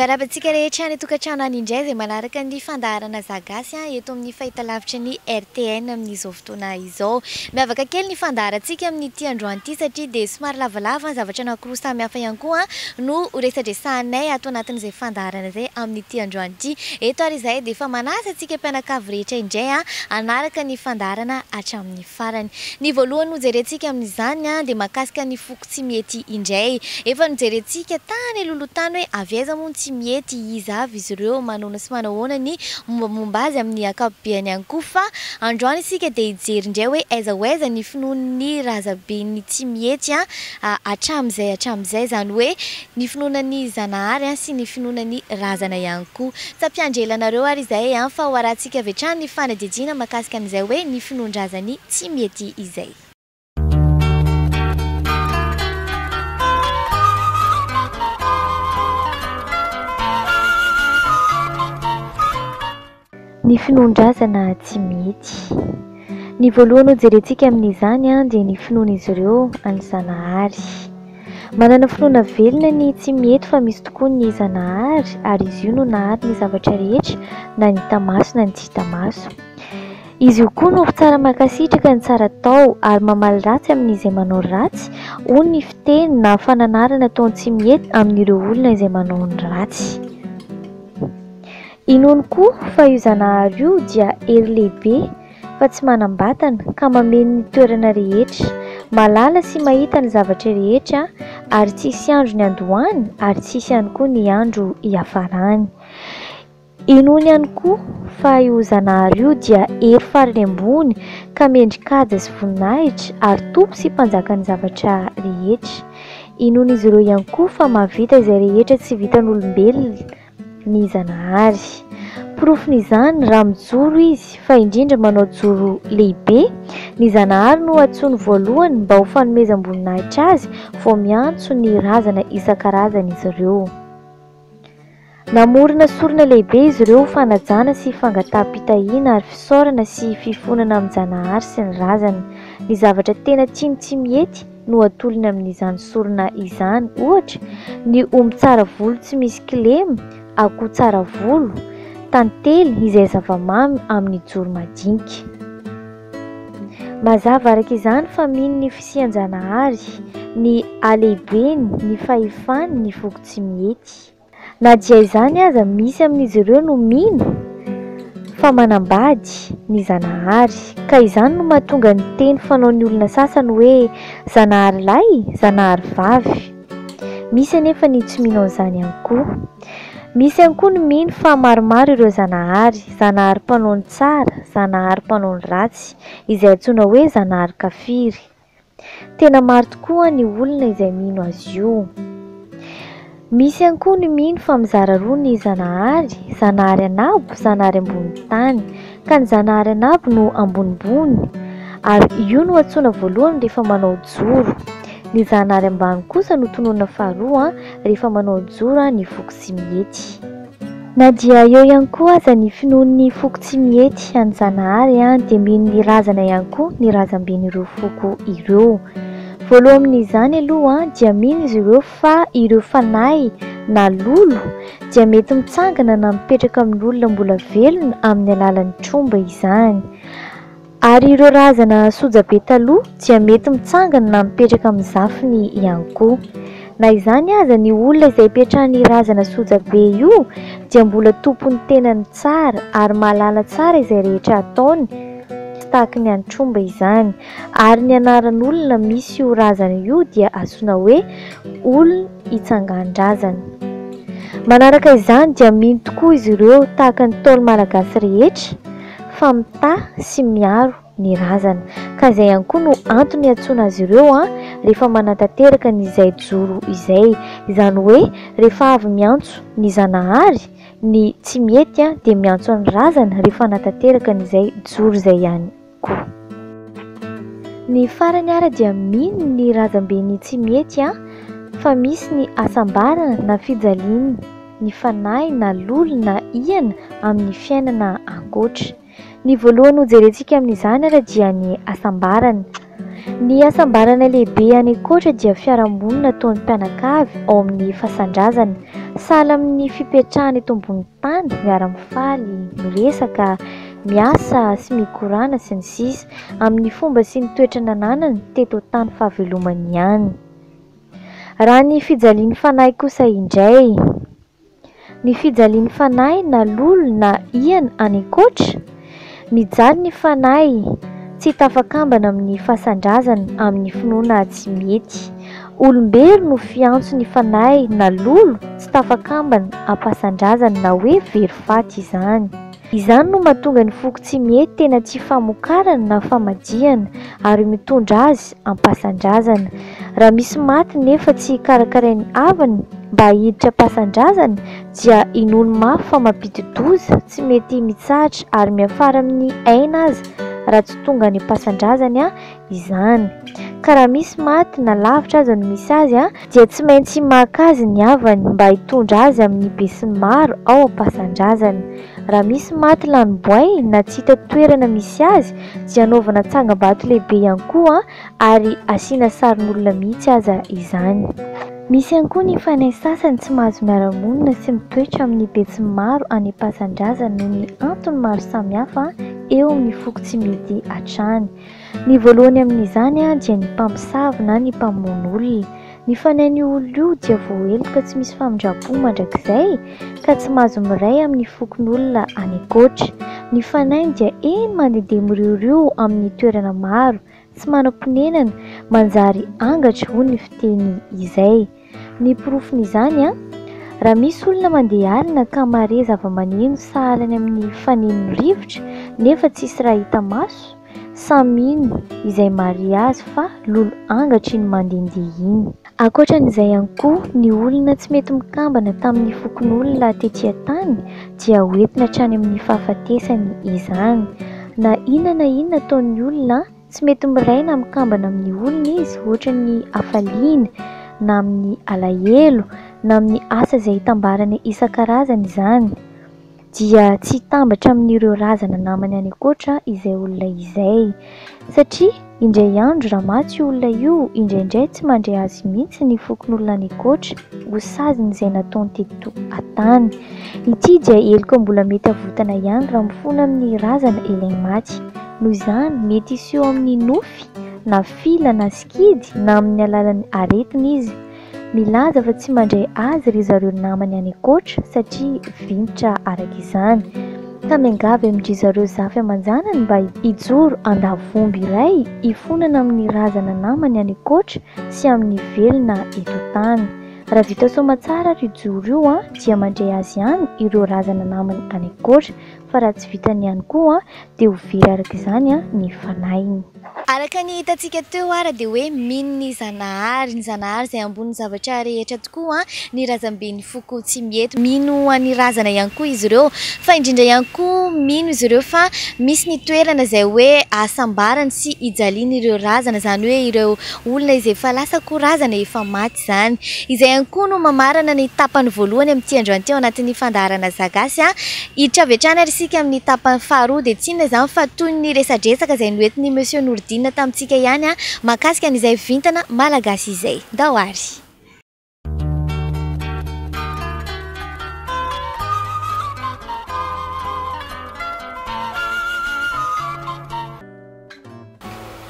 Miarabantsika rehetra ny tokantrano any indray izay manaraka ny fandaharana zagasy eto amin'ny fahitalavitra ny RTN amin'izao fotoana izao. Miavaka kely ny fandaharantsika amin'ity androany ity satria dia somary lavalava zavatra anankiroa samy hafa ihany koa no resadresanay ato anatin'izay fandaharana izay amin'ity androany ity. Eto ary izay dia efa manasa antsika mpianakavy rehetra indray anaraka ny fandaharana hatramin'ny farany. Ny voalohany no jerentsika amin'izany dia mahakasika ny foko tsy mety indray. Efa nojerentsika tany lolotany hoe aveza moa tsy mety izy avy izy ireo manona sy manahoana ny mombamomba azy amin'ny akapobeany ihany koa fa androany isika dia hijery indray hoe aiza ho aiza ny finoan'ny razabe ny tsy mety hatramin'izay izany hoe ny finoanany zanahary sy ny finoanany razana ihany koa. Tsampiandrelanareo ary izay fa ho arahantsika avy hatrany ny fanadihadiana mahakasika an'izay hoe ny finoan-drazany tsy mety izay. Ny finoan-drazana tsy mety. Ny voalohany ho jerentsika amin'izany dia ny finoan'izy ireo any zanahary. Manana finoana velona ny tsy mety fa misy tokoa ny zanahary ary izy io no nahary ny zavatra rehetra na ny hita maso na ny tsy hita maso. Izy io koa no tsara makasitraka ny tsara tao ary mamaly ratsy amin'izay manao ratsy hoy ny fiteny na fananarana ataony tsy mety amin'ireo olona izay manao ny ratsy. Inoany koa fa io zanahary io dia hery lehibe fa tsy manambatana ka mameno ny toerana rehetra, malala sy mahita ny zavatra rehetra ary tsisy andro ny andohany ary tsisy ihany koa ny andro hiafarany. Inoany ihany koa fa io zanahary io dia hery farany ambony ka mendrikajy sy voninahitra ary tompo sy mpanjaka ny zavatra rehetra. Inoan'izy ireo ihany koa fa mahavita izay rehetra tsy vitan'olombelona ny zanahary. Porofon'izany raha mijoro izy fa indrindra manao joro lehibe, ny zanahary no antsoiny voalohany mba ho fanomezam-boninahitra azy vao miantso ny razana isan-karazany izy ireo. Namorona sorona lehibe izy ireo fanajana sy fangataham-pitahiana ary fisaorana sy fifonana amin'ny zanahary sy ny razana. Ny zavatra tena tiany tsy mety no atolony amin'izany sorona izany, ohatra ny omby tsara volo tsy misy kilema, akoho tsara volo, tantely izay zavamamy amin'ny joro madinika. Mazava araka izany fa mino ny fisian-janahary, ny halehibeny, ny fahefany, ny foko tsy mety. Na dia izany aza misy amin'izy ireo no mino fa manambady ny zanahary, ka izany no mahatonga ny teny fanaon'ny olona sasany hoe zanahary lahy, zanahary vavy. Misy anefa ny tsy mino an'izany ihany koa. Misy ihany koa ny mino fa maromaro ireo zanahary, zanahary mpanao ny tsara, zanahary mpanao ny ratsy, izay antsoina hoe zanahary kafiry. Tena maro tokoa ny olona izay mino azy io. Misy ihany koa ny mino fa mizara roa ny zanahary, zanahary anabo, zanahary ambony tany, ka ny zanahary anabo no ambonimbony ary io no antsoina voalohany rehefa manao joro. Ny zanahary ambany kosa no tonoina faharoa rehefa manao joro ny foko tsy mety. Na dia eo ihany koa aza ny finoan'ny foko tsy mety any zanahary dia mino ny razana ihany koa ny razamben'ireo foko ireo. Voalohany amin'izany aloha dia mino izy ireo fa ireo fanahy na lolo dia mety mitsangana na mipetraka amin'olona mbola velona amin'ny alalan'ny tromba izany. Ary ireo razana sojabe taloha dia mety mitsangana na mipetraka amin'ny zafiny ihany koa. Na izany aza ny olona izay hipetrahan'ny razana sojabe io dia mbola tompony tenany tsara ary mahalala tsara izay rehetra ataony, tahaka ny any tromba izany. Ary ny anaran'olona misy io razana io dia antsoina hoe olona hitsangan-drazana. Manaraka izany dia mino tokoa izy ireo tahaka ny Ntaolo malagasy rehetra fa mitaha sy miaro ny razana, ka izay ihany koa no antony antsoina azy ireo rehefa manatanteraka n'izay joro izay. Izany hoe rehefa avy miantso ny zanahary ny tsy mety dia miantso ny razana rehefa anatanteraka n'izay joro izay ihany koa. Ny farany ara dia mino ny razamben'ny tsy mety fa misy ny asambarana na fijaliana, ny fanahy na lolo na iana amin'ny fiainana ankoatra. Ny voalohany ho jerentsika amin'izany ara dia ny asambarana. Ny asambarana lehibe any ankoatra dia fiarahamonina ataon'ny mpianakavy ao amin'ny fasan-drazana sahala amin'ny fipetrahana eto ambony tany, miara-mifaly, miresaka, miasa sy mikorana sy ny sisa amin'ny fomba sy ny toetra nananany teto tany fahavelomany ihany. Raha ny fijalian'ny fanahy kosa indray, ny fijalian'ny fanahy na lolo na iana any ankoatra, mijaly ny fanahy tsy tafakambana amin'ny fahasandrazana amin'ny finoana tsy mety. Olombelo no fiantso ny fanahy na lolo tsy tafakambana am-pahasandrazana na hoe very faty izany. Izany no mahatonga ny foko tsy mety tena tsy famokarana na famadihana ary mitondra azy am-pahasandrazana. Raha misy maty nefa tsy karakarain'ny havany mba hiditra am-pahasandrazana dia inono mafy fa mampidi-doza, tsy mety mitsahatra ary miafara amin'ny aina aza raha tsy tonga any am-pahasandrazana izany. Ka raha misy maty na lavitra aza no misy azy dia tsy maintsy maka azy ny havany mba hitondra azy amin'ny be sy ny maro ao am-pahasandrazana. Raha misy maty lanom-boay na tsy hita toerana misy azy dia anaovana tsangam-bato lehibe ihany koa ary asiana sarin'olona mihitsy aza izany. Misy ihany koa ny fanahy sasany tsy mahazo miara-monina sy mitoetra amin'ny be sy ny maro any am-pahasandrazana noho ny antony maro samihafa eo amin'ny foko tsy mety hatrany. Ny voalohany amin'izany dia ny mpamosavy na ny mpamono olona. Ny fanahin'ny olona io dia voahelika tsy misy famindrapo mandrakizay ka tsy mahazo miray amin'ny fokon'olona any ankoatra. Ny fanahy dia eny mandehandeha miriorio amin'ny toerana maro, tsy manam-ponenana, manjary angatra hoy ny fiteny izay. Ny porofon'izany raha misy olona mandeha alina ka mare zava-maneno sahalany amin'ny fanenony rivotra nefa tsisy raha hita maso, samy ino izay mare azy fa lolo angatra iny mandehandeha iny. Ankoatran'izay ihany koa, ny olona tsy mety mikambana tamin'ny fokon'olona tetỳ tany dia hoentina hatrany amin'ny fahafatesany izany. Na inona ataon'ny olona tsy mety miray na mikambana amin'ny olona izy, ohatra ny hafaliana na amin'ny alahelo na amin'ny asa izay hitambarany isan-karazany izany, dia tsy hitambatra amin'ireo razana namany any ankoatra izay olona izay, satria indray andro raha maty olona io, indraindray tsy mandray azy mihitsy ny fokon'olona any ankoatra ho saziny izay nataony teto an-tany. Ity dia heloka mbola mety havotana ihany raha mifono amin'ny razana ilay maty. Noho izany mety iseho amin'ny nofy na fila na sikidy na amin'ny alalan'ny aretina izy. Milaza fa tsy mandray azy ry zareo namany any ankoatra satria vinitra araka izany. Ka miangavy amin'ry zareo zafy aman-janany mba hijoro andavomby iray hifonana amin'ny razana namany any ankoatra sy amin'ny velona eto tany. Raha vita soma tsara ry joro io dia mandray azy ihany ireo razana namany any ankoatra, fa raha tsy vitany ihany koa dia ho very araka izany ny fanahiny. Araka ny hitantsika teo dia hoe mino ny Zanahary izay ambony zavatra rehetra tokoa, ny razamben'ny foko tsy mety, mino any razana ihany koa izy ireo, fa indrindra ihany koa mino izy ireo fa misy ny toerana izay hoe asambarany sy hijaliana ireo razana, izany hoe ireo olona izay efa lasako razana efa maty izany. Izay ihany koa no mamarana ny tapany voalohany amin'ity androany teo anatin'ny fandaharana Zagasy. Hiditra avy hatrany ary isika amin'ny tapany faharoa dia tsinona izany fa toy ny resadresaka izay noentin'ny Monsieur Nourdine tamintsika ihany mahakasika an'izay vintana malagasy izay. Dao ary.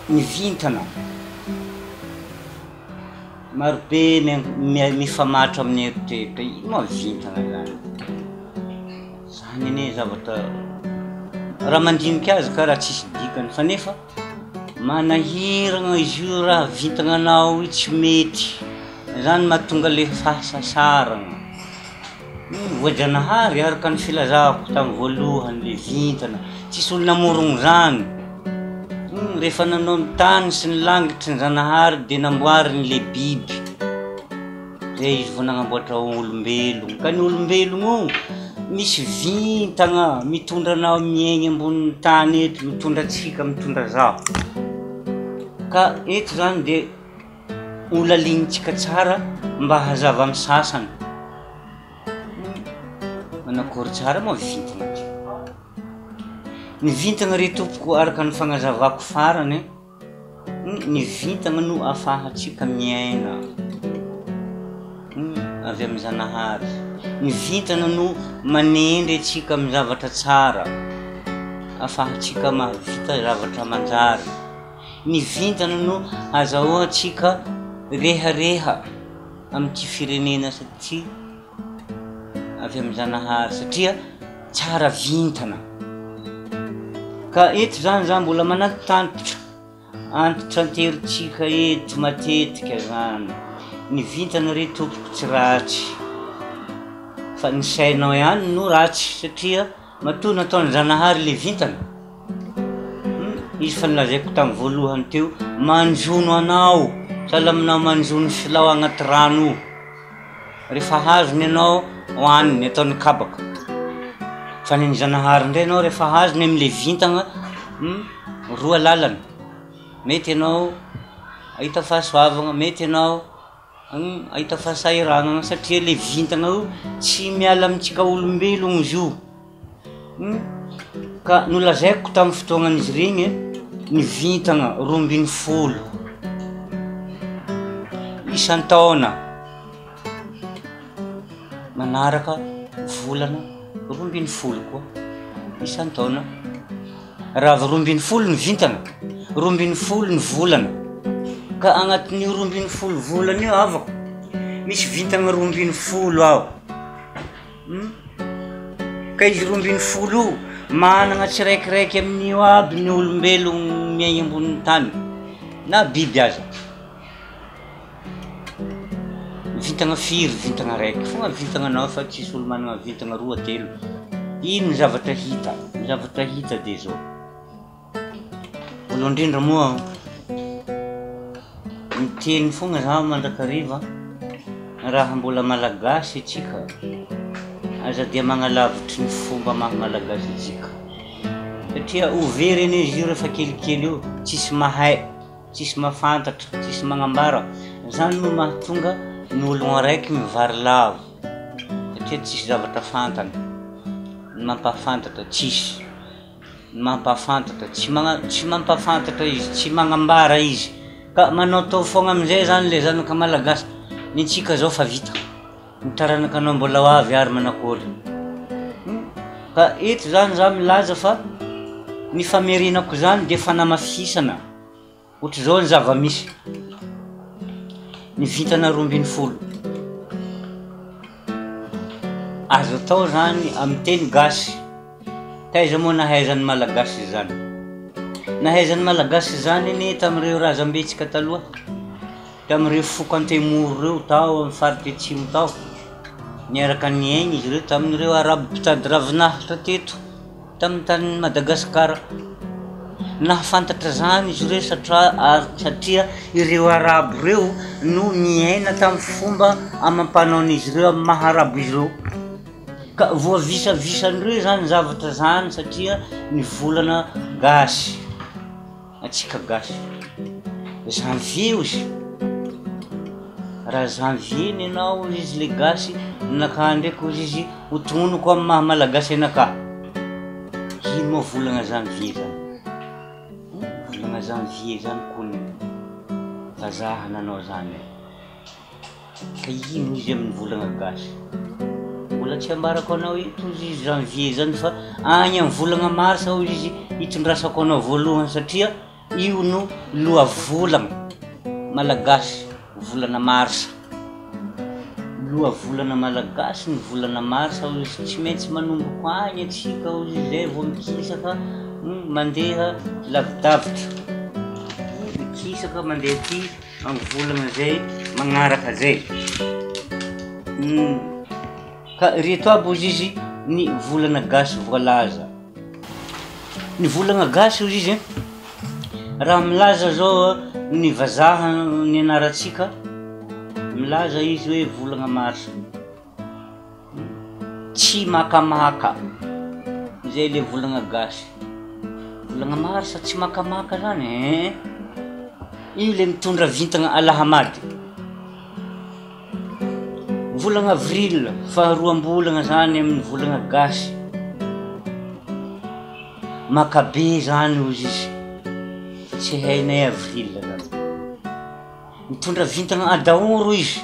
Ny vintana marobe mifamatra amin'ny eritreretra, ino ma vintana zany? Zany ane zavatra raha mandinika azy ka raha tsisy dikany, fa nefa manahirana izy io raha vintananao io tsy mety, zany mahatonga le fahasasarana. Voajanahary araka ny filazako tamin'ny voalohany le vintana, tsisy olona morogno zany. Rehefa nanao ny tany sy ny langitry ny Zanahary dia namboariny le biby, zay izy vao nagnamboatra olombelogno. Ka ny olombelogno misy vintana mitondra anao miaigny ambonin'ny tany eto, mitondra tsika, mitondra zaho. Ka eto zany dia olalinitsika tsara mba hazava amin'ny sasany. Manakory tsara moa vintana ty. Ny vintana ry tompoko araka ny fagnazavako farany, ny vintana no ahafahantsika miaina avy amin'ny Zanahary. ny vintana no manendry atsika amin'ny zavatra tsara afahantsika mahavita zavatra manjary. Ny vintana no azahoantsika rehareha amin'ity firenena satria avy amin'ny Zanahary satria tsara vintana. Ka eto zany za mbola manatantitra anterotsika eto matetika zany ny vintana re tompoko tsy ratsy fa ny sainao ihany no ratsy satria matoa nataon'ny Zanahary le vintana. Izy fa nilazaiko tamin'ny voalohany teo, manjono anao salaminao manjono filao agnaty rano io, rehefa hazony ianao hoaniny ataony kabaka. Fa ny Zanahary ndray ianao rehefa hazony amin'le vintana roa lalana, mety ianao ahita fahasoavana, mety ianao ahita fahasahiranana satria le vintana io tsy miala amintsika olombelogno izy io. Ka nolazaiko tamin'ny fotoagnan'izy regny ny vintana 12 isan-taona manaraka volana 12 koa isan-taona. Raha 12 ny vintana 12 ny volana, ka agnatin'io 12 volana io avako misy vintana 12 ao. Ka izy 12 io manana tsiraikiraiky amin'io aby ny olombelogno miaigny ambonin'ny tany na biby aza. Vintana firy vintana raiky fogna vintananao fa tsisy olo manana vintana 2-3. Ino ny zavatra hita? Ny zavatra hita de zao. Olo indrindra moa miteny fogna za mandrakariva raha mbola malagasy atsika aza dia magnalavitry ny fomba malagasy atsika satria overeny izy io rehefa kelikely io tsisy mahay, tsisy mafantatra, tsisy magnambara. Zany no mahatonga ny ologno araiky mivary lavo satria tsisy zavatra fantany. Ny mampahafantatra tsisy, ny mampahafantatra tsy mampahafantatra izy, tsy magnambara izy. Ka manao tao fogna amin'izay zany le zanaka malagasy. Ny antsika zao fa vita, ny taranakanao mbola ho avy ary manakory. Ka eto zany za milaza fa ny famerinako zany dia fanamafisana ohatry zao ny zava-misy. Ny vintana 12 azo atao zany amin'ny teny gasy. Taiza moa nahaizan'ny malagasy zany? Nahaizan'ny malagasy zany iny tamin'ireo razambetsika taloha, tamin'ireo foko antemoro reo tao amin'ny faritra atsimo tao, niaraka niaigny izy reo tamin'ireo arabo mpitady ravinahitra teto tamin'ny tany Madagasikara. Nahafantatra zany izy reo satria ireo arabo reo no miaina tamin'ny fomba amampanaon'izy reo amin'ny maharabo izy reo. Ka voavisavisan'ireo zany zavatra zany satria ny volana gasy atsika gasy janvier izy. Raha janvier ny ianao izy le gasy naka ndraiky izy hotononoko amin'ny maha malagasy anaka. Ino moa volana janvier zany? Volana janvier zany kony vazaha nanao zany. Ka ino izy amin'ny volana gasy? Mbola tsy ambarako anao ito izy janvier zany fa agny amin'ny volana mars ao izy hitondrasako anao voalohany satria io no loha volana malagasy, volana mars. Loha volana malagasy ny volana mars ao izy tsy maintsy manomboko agny atsika ao izy zay vao mikisaka mandeha lavidavitra, mikisaka mandeha aty amin'ny volana zay magnaraka zay. Ka reto aby ozy izy ny volana gasy voalaza. Ny volana gasy ozy izy raha milaza zao ny vazaha ny anarantsika, milaza izy hoe volana mars. Tsy makamaka zay le volana gasy. Volana mars tsy makamaka zany io le mitondra vintana alahamady. Volana avril faharoam-bolana zany amin'ny volana gasy. Makabe zany ozy izy fa tsy hainay avril zany. Mitondra vintana adahoro izy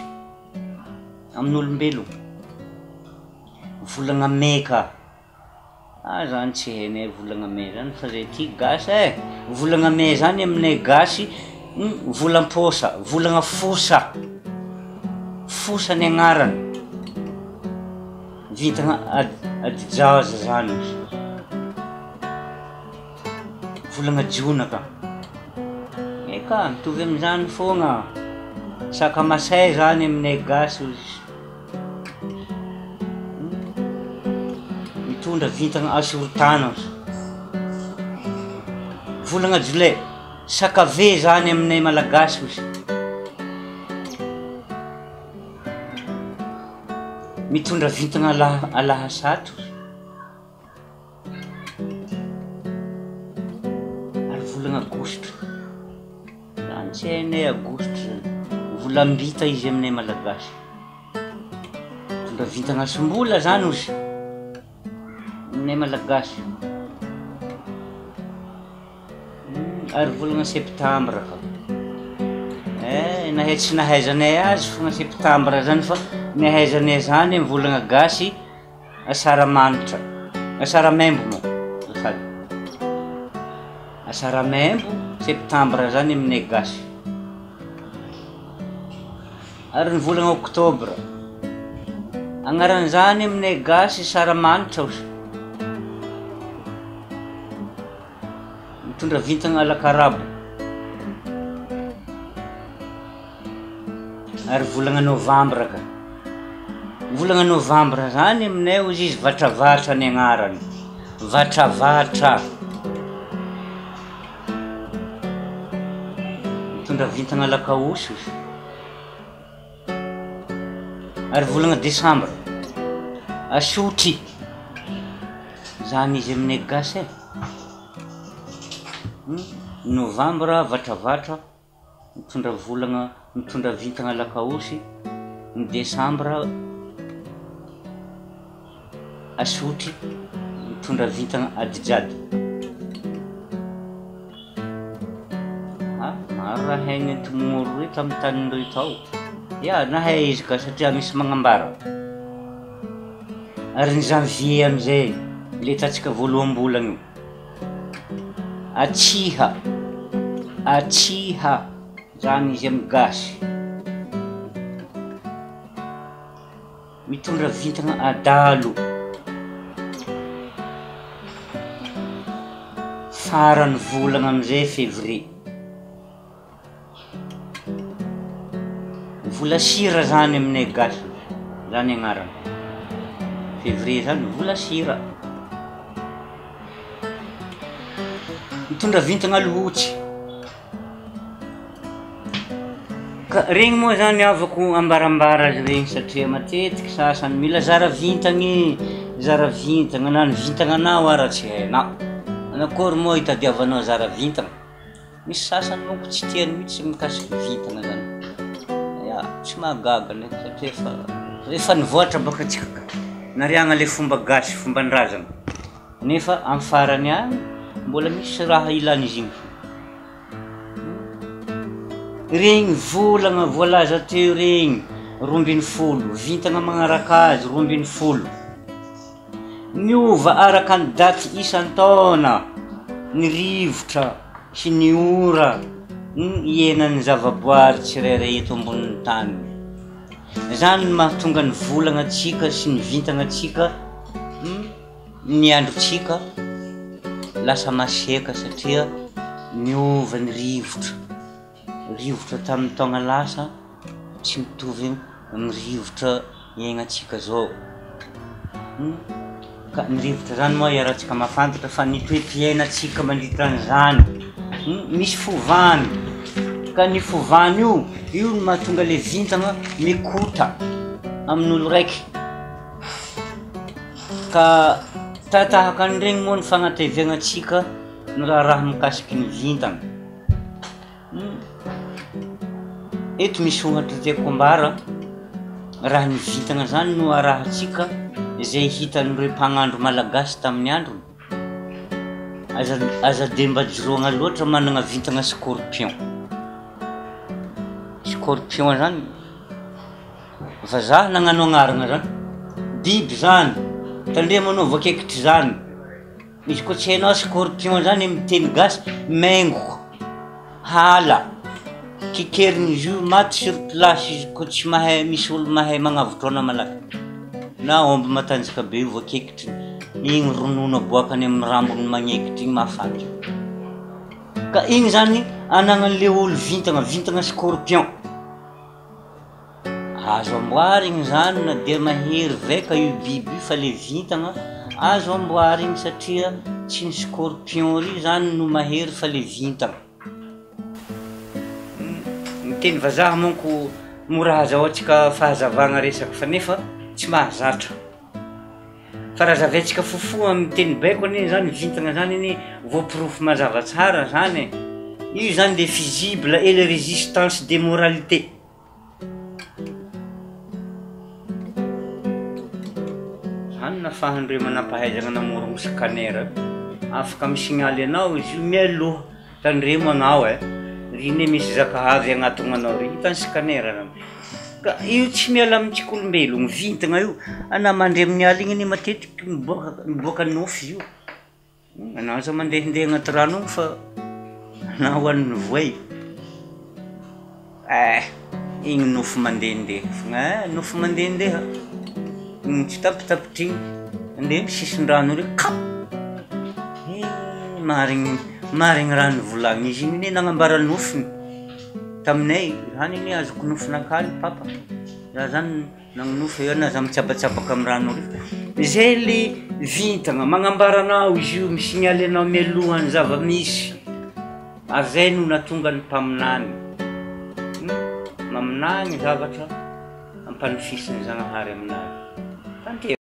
amin'ny olombelogno. volagna meka zany tsy hainay volagna me zany fa zay ty gasy volagna me zany aminay gasy volam-posa volagna fosa fosa ny agnarany vitagna adijaza zany volagna jonaka eka mitovy am'izany fogna sakamasay zany aminay gasy mitondra vitagna asorotana volagna jolay sakave zany aminay malagasy ozy mitondra vitagna alahasato ary volagna agositra zany tsy hainay agositra volambita izy aminay malagasy mitondra vitagna sombola zany ozy aminay malagasy ary volagna septambra ka nahay tsy nahaizanay azy fogna septambra zany fa nahaizanay zany amin'ny volagna gasy asaramanitra asaramembo mo sady asaramembo septambra zany aminay gasy ary ny volagna oktobra agnaran'izany aminay gasy saramanitra ozy mitondra vitagna alakarabo ary volagna novambra ka volagna novambra zany aminay ozy izy vatravatra ny agnarany vatravatra mitondra vitagna alakaosy ozy ary volagna desambra asotry zany izy aminay gasy novambra vatravatra mitondra volagna mitondra vitagna lakaosy ny desambra asotry mitondra vitagna adijady maro raha haigny antomoro hoe tamin'ny tanindreo tao nahay izy ka satria misy magnambara ary ny janvier amizay le tatsika voalohambolagna io atsiha zany izy amy gasy mitondra vitagna adalo farany volagna amizay février vola sira zany aminay gasy zany agnarany février zany vola sira mitondra vitagna lohotsy ka regny moa zany avako ambarambara azy regny satria matetiky sasany mila zara vintagna na ny vitagnanao ara tsy hainao anakory moa hitadiavanao zara vintagna misy sasany monko tsy tiany mihitsy mikasiky vitagna zany tsy mahagaga ndraiky satria efa nivoatra baka atsika ka nariagna le fomba gasy fomban-drazana nefa amy farany any mbola misy raha ilany izy igny regny volagna voalaza teo regny 12 vitagna magnaraka azy 12 miova araka ny daty isan-taona ny rivotra sy ny ora ienan'ny zavaboary tsirairay eto ambonin'ny tany zany mahatonga ny volagna atsika sy ny vitagna atsika ny androtsika lasa maseka satria miova ny rivotra tamin'ny taogna lasa tsy mitovy amin'ny rivotra iaignatsika zao ka ny rivotra zany moa iarahantsika mahafantatra fa ny toe-piainatsika mandritran'izany misy fovany ka ny fovany io no mahatonga le vitagna mikota amin'olo raiky ka tahaka an'iregny moa ny fagnateviagnatsika no raha mikasiky ny vitagna eto misy ohatra tiako ambara raha ny vitagna zany no arahatsika izay hitan'ireo mpagnandro malagasy tamin'ny androny aza demba joroagna loatra managna vitagna scorpion zany vazaha nagnano agnarana zany biby zany tandre manao voakekitry zany misy koa tsy hainao scorpion zany miteny gasy mengo hala kikeriny izy io maty sur place izy koa tsy mahay misy olo mahay magnavotrona malaky na omby matanjaka be io voakekitry igny ronono aboakany amin'ny rambony magnekitry igny mahafaty ka igny zany anagnan'le olo vintagna scorpion azo amboary igny zany na dia mahery vaika io biby io fa le vintagna azo amboary igny satria tsy ny scorpion ry zany no mahery fa le vintagna miteny vazaha monko mora azahoantsika fahazavagna resaka fa nefa tsy mahazatra fa raha zavaintsika fofoa miteny baiko anie zany vintagna zany anie voapirofo mazava tsara zany io zany le fusible et le résistance des moralités zany nafahandre manampahaizagna namorogno scanner afaka misignaly anao izy io mialoha tandre manao rine misy zakahavy agnatony anao re hitany scanner ka io tsy miala amintsika olombelogno vintagna io ana mandre amin'ny ala igny anie matetiky miboaka nofy io anao za mandehandeha agnaty rano igny fa na hoan'ny voay igny nofo mandehandeha nofo mandehandeha tsy tapitapitry igny andeha sisin-drano re kap marigny rano volagny izy igny ne nagnambara nofony taminay zany igny azoko nofonakaly papa za zany nagnonofo na za mitsabatsabaka amin'ny rano re zay le vintagna magnambara anao izy io misignaly anao mialohany zava-misy ary zay no natonga ny mpaminany maminany zavatra ampanofisiny Zagnahary aminazy tante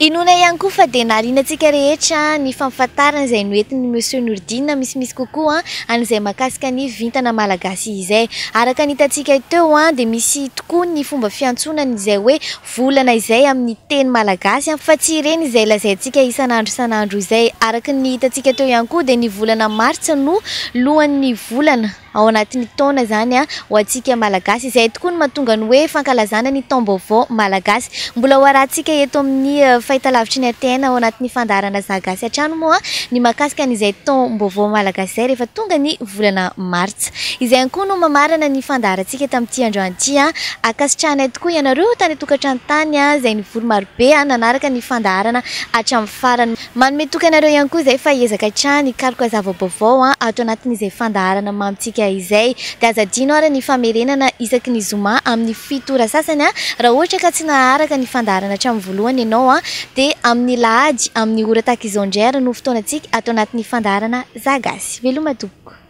inona ihany koa fa dia nahalianantsika rehetra ny fampahafantarana izay noentiny Monsieur Nordine misimisy kokoa an'izay mahakasika ny vintana malagasy izay. Araka ny hitantsika teo dia misy tokoa ny fomba fiantsonana izay hoe volana izay amin'ny teny malagasy fa tsy ireny izay lazaintsika isan'andro izay. Araka ny hitantsika teo ihany koa dia ny volana martsa no lohan'ny volana ao anatin'ny taona zany ho antsika malagasy izay tokoa no mahatonga ny hoe fankalazana ny taom-baovao malagasy. Mbola ho arahantsika eto amin'ny fahitalavitry ny RTN ao anatin'ny fandaharana zagasy hatrany moa ny mahakasika an'izay taom-baovao malagasy izay rehefa tonga ny volana martsa. Izay koa no mamarana ny fandaharantsika tamin'ity androany ity akasitrahanay tokoa ianareo tany tokantrano tany izay ny volo marobe nanaraka ny fandaharana hatramin'ny farany. Manome toka anareo ihany koa izay fa hiezaka hatrany hikaroka zava-baovao ato anatin'izay fandaharana mamitsika izay dia aza adino ary ny famerenana isaky ny zoma amin'ny fitora sasany raha ohatra ka tsy naharaka ny fandaharana hatramin'ny voalohany ianao dia amin'ny lahady amin'ny ora tahaka izao indray ary no fotoanantsika ato anatin'ny fandaharana zagasy. Veloma tompoko.